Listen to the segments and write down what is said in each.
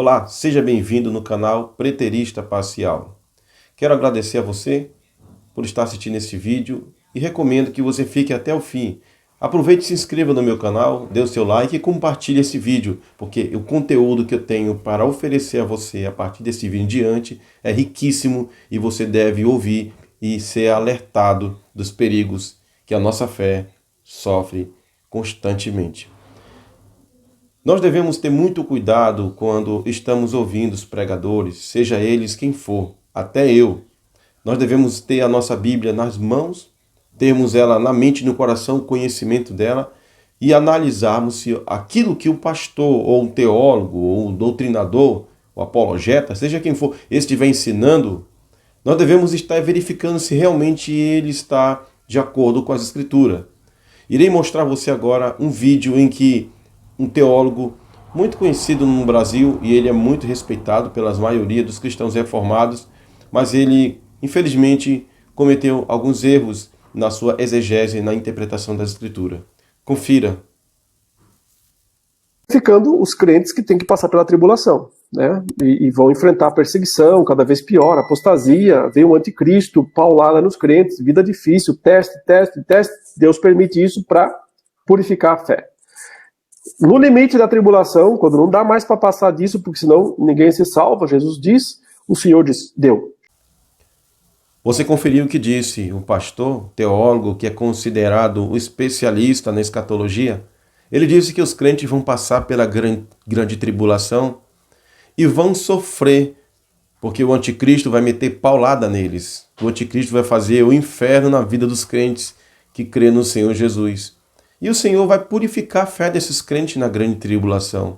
Olá, seja bem-vindo no canal Preterista Parcial. Quero agradecer a você por estar assistindo este vídeo e recomendo que você fique até o fim. Aproveite e se inscreva no meu canal, dê o seu like e compartilhe esse vídeo, porque o conteúdo que eu tenho para oferecer a você a partir desse vídeo em diante é riquíssimo e você deve ouvir e ser alertado dos perigos que a nossa fé sofre constantemente. Nós devemos ter muito cuidado quando estamos ouvindo os pregadores, seja eles quem for, até eu. Nós devemos ter a nossa Bíblia nas mãos, termos ela na mente e no coração, o conhecimento dela, e analisarmos se aquilo que o pastor, ou um teólogo, ou um doutrinador, o apologeta, seja quem for, estiver ensinando, nós devemos estar verificando se realmente ele está de acordo com as Escrituras. Irei mostrar a você agora um vídeo em que um teólogo muito conhecido no Brasil, e ele é muito respeitado pela maioria dos cristãos reformados, mas ele, infelizmente, cometeu alguns erros na sua exegese, na interpretação das Escrituras. Confira. Ficando os crentes que têm que passar pela tribulação, né? E vão enfrentar perseguição cada vez pior, apostasia, vem o anticristo, paulada nos crentes, vida difícil, teste. Deus permite isso para purificar a fé. No limite da tribulação, quando não dá mais para passar disso, porque senão ninguém se salva, Jesus diz, o Senhor diz, deu. Você conferiu o que disse o pastor, teólogo, que é considerado o especialista na escatologia? Ele disse que os crentes vão passar pela grande tribulação e vão sofrer, porque o anticristo vai meter paulada neles. O anticristo vai fazer o inferno na vida dos crentes que crê no Senhor Jesus. E o Senhor vai purificar a fé desses crentes na grande tribulação.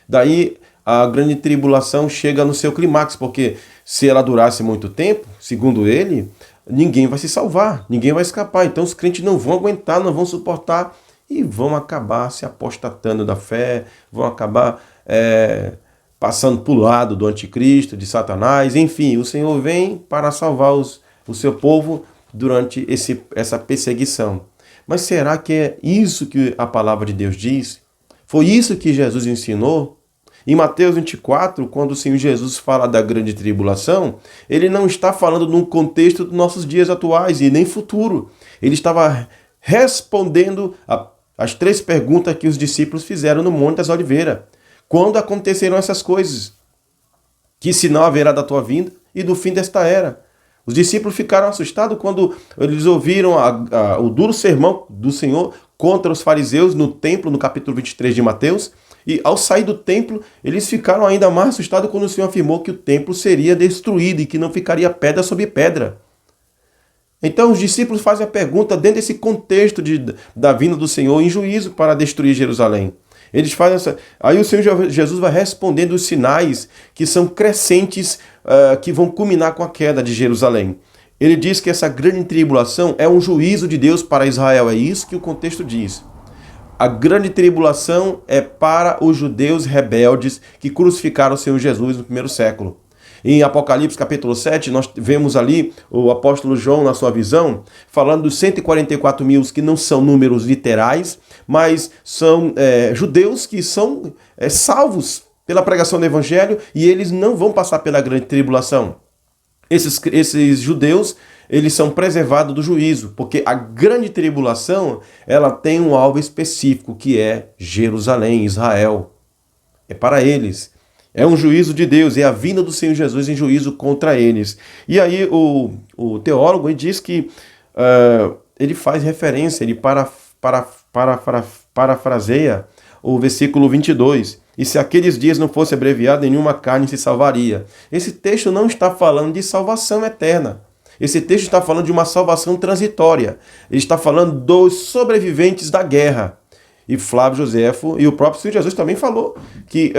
Daí a grande tribulação chega no seu clímax, porque se ela durasse muito tempo, segundo ele, ninguém vai se salvar, ninguém vai escapar. Então os crentes não vão aguentar, não vão suportar e vão acabar se apostatando da fé, vão acabar passando para o lado do anticristo, de Satanás. Enfim, o Senhor vem para salvar o seu povo durante essa perseguição. Mas será que é isso que a palavra de Deus diz? Foi isso que Jesus ensinou? Em Mateus 24, quando o Senhor Jesus fala da grande tribulação, ele não está falando num contexto dos nossos dias atuais e nem futuro. Ele estava respondendo as 3 perguntas que os discípulos fizeram no Monte das Oliveiras. Quando acontecerão essas coisas? Que sinal haverá da tua vinda e do fim desta era? Os discípulos ficaram assustados quando eles ouviram o duro sermão do Senhor contra os fariseus no templo, no capítulo 23 de Mateus. E ao sair do templo, eles ficaram ainda mais assustados quando o Senhor afirmou que o templo seria destruído e que não ficaria pedra sobre pedra. Então os discípulos fazem a pergunta dentro desse contexto da vinda do Senhor em juízo para destruir Jerusalém. Eles fazem essa. Aí o Senhor Jesus vai respondendo os sinais que são crescentes, que vão culminar com a queda de Jerusalém. Ele diz que essa grande tribulação é um juízo de Deus para Israel. É isso que o contexto diz. A grande tribulação é para os judeus rebeldes que crucificaram o Senhor Jesus no primeiro século. Em Apocalipse capítulo 7, nós vemos ali o apóstolo João, na sua visão, falando dos 144 mil, que não são números literais, mas são judeus que são salvos pela pregação do evangelho e eles não vão passar pela grande tribulação. Esses judeus, eles são preservados do juízo, porque a grande tribulação, ela tem um alvo específico, que é Jerusalém, Israel. É para eles. É um juízo de Deus, é a vinda do Senhor Jesus em juízo contra eles. E aí o teólogo ele diz que ele faz referência, ele parafraseia o versículo 22. E se aqueles dias não fosse abreviado, nenhuma carne se salvaria. Esse texto não está falando de salvação eterna. Esse texto está falando de uma salvação transitória. Ele está falando dos sobreviventes da guerra. E Flávio Joséfo e o próprio Senhor Jesus também falou que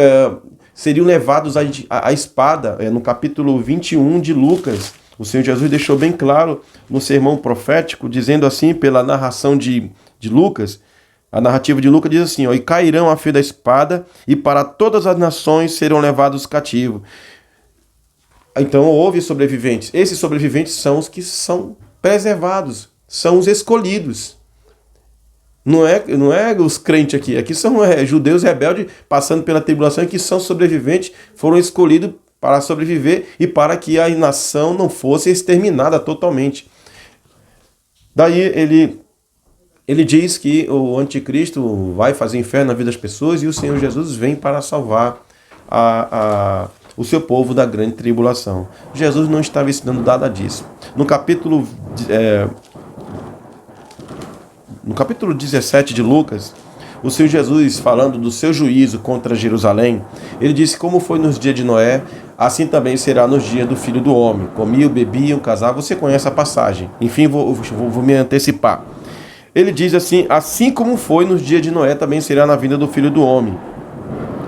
seriam levados à espada, no capítulo 21 de Lucas. O Senhor Jesus deixou bem claro no sermão profético, dizendo assim, pela narração de Lucas, a narrativa de Lucas diz assim, e cairão a fio da espada, e para todas as nações serão levados cativos. Então houve sobreviventes. Esses sobreviventes são os que são preservados, são os escolhidos. Não é os crentes aqui. Aqui são judeus rebeldes passando pela tribulação e que são sobreviventes, foram escolhidos para sobreviver e para que a nação não fosse exterminada totalmente. Daí ele diz que o anticristo vai fazer inferno na vida das pessoas e o Senhor Jesus vem para salvar o seu povo da grande tribulação. Jesus não estava ensinando nada disso. No capítulo 17 de Lucas, o Senhor Jesus, falando do seu juízo contra Jerusalém, ele disse: como foi nos dias de Noé, assim também será nos dias do Filho do Homem. Comiam, bebiam, casavam. Você conhece a passagem. Enfim, vou me antecipar. Ele diz assim: assim como foi nos dias de Noé, também será na vinda do Filho do Homem.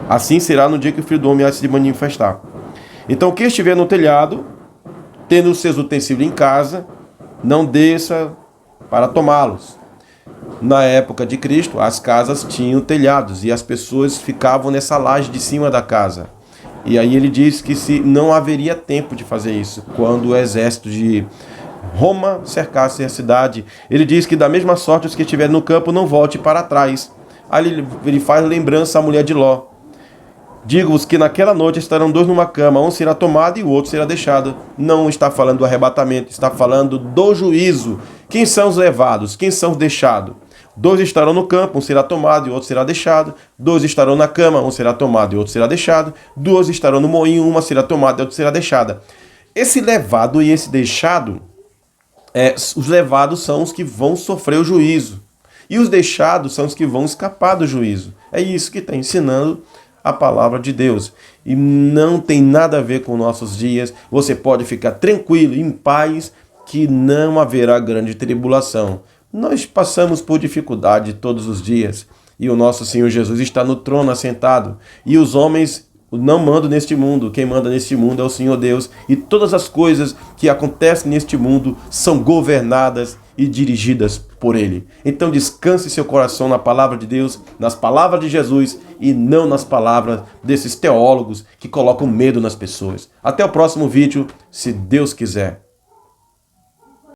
Assim será no dia que o Filho do Homem há de se manifestar. Então, quem estiver no telhado, tendo os seus utensílios em casa, não desça para tomá-los. Na época de Cristo, as casas tinham telhados e as pessoas ficavam nessa laje de cima da casa. E aí ele diz que não haveria tempo de fazer isso quando o exército de Roma cercasse a cidade. Ele diz que da mesma sorte os que estiverem no campo não volte para trás. Aí ele faz lembrança à mulher de Ló. Digo-vos que naquela noite estarão dois numa cama, um será tomado e o outro será deixado. Não está falando do arrebatamento, está falando do juízo. Quem são os levados? Quem são os deixados? Dois estarão no campo, um será tomado e o outro será deixado. Dois estarão na cama, um será tomado e o outro será deixado. Duas estarão no moinho, uma será tomada e a outra será deixada. Esse levado e esse deixado, os levados são os que vão sofrer o juízo. E os deixados são os que vão escapar do juízo. É isso que está ensinando a palavra de Deus. E não tem nada a ver com nossos dias. Você pode ficar tranquilo, em paz, que não haverá grande tribulação. Nós passamos por dificuldade todos os dias. E o nosso Senhor Jesus está no trono assentado. E os homens não mandam neste mundo. Quem manda neste mundo é o Senhor Deus. E todas as coisas que acontecem neste mundo são governadas e dirigidas por Ele. Então descanse seu coração na palavra de Deus, nas palavras de Jesus e não nas palavras desses teólogos que colocam medo nas pessoas. Até o próximo vídeo, se Deus quiser.